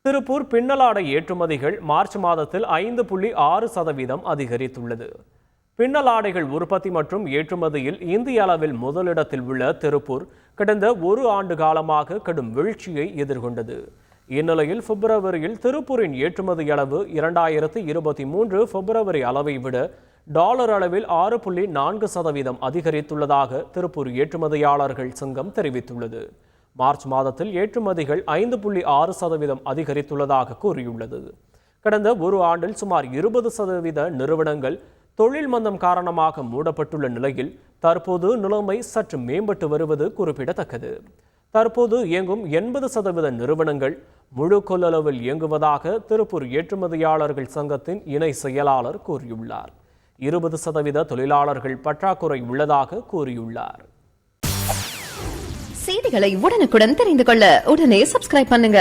திருப்பூர் பின்னலாடை ஏற்றுமதிகள் மார்ச் மாதத்தில் 5.6% அதிகரித்துள்ளது. பின்னலாடைகள் உற்பத்தி மற்றும் ஏற்றுமதியில் இந்திய அளவில் முதலிடத்தில் உள்ள திருப்பூர் கடந்த ஒரு ஆண்டு காலமாக கடும் வீழ்ச்சியை எதிர்கொண்டது. இந்நிலையில் பிப்ரவரியில் திருப்பூரின் ஏற்றுமதி அளவு 2023 பிப்ரவரி அளவை விட டாலர் அளவில் 6.4% அதிகரித்துள்ளதாக திருப்பூர் ஏற்றுமதியாளர்கள் சங்கம் தெரிவித்துள்ளது. மார்ச் மாதத்தில் ஏற்றுமதிகள் 5.6% அதிகரித்துள்ளதாக கூறியுள்ளது. கடந்த ஒரு ஆண்டில் சுமார் 20% நிறுவனங்கள் தொழில் மந்தம் காரணமாக மூடப்பட்டுள்ள நிலையில் தற்போது நிலைமை சற்று மேம்பட்டு வருவது குறிப்பிடத்தக்கது. தற்போது இயங்கும் 80% நிறுவனங்கள் முழு கொள்ளளவில் இயங்குவதாக திருப்பூர் ஏற்றுமதியாளர்கள் சங்கத்தின் இணை செயலாளர் கூறியுள்ளார். 20% தொழிலாளர்கள் பற்றாக்குறை உள்ளதாக கூறியுள்ளார். செய்திகளை உடனுக்குடன் தெரிந்து கொள்ள உடனே சப்ஸ்கிரைப் பண்ணுங்க.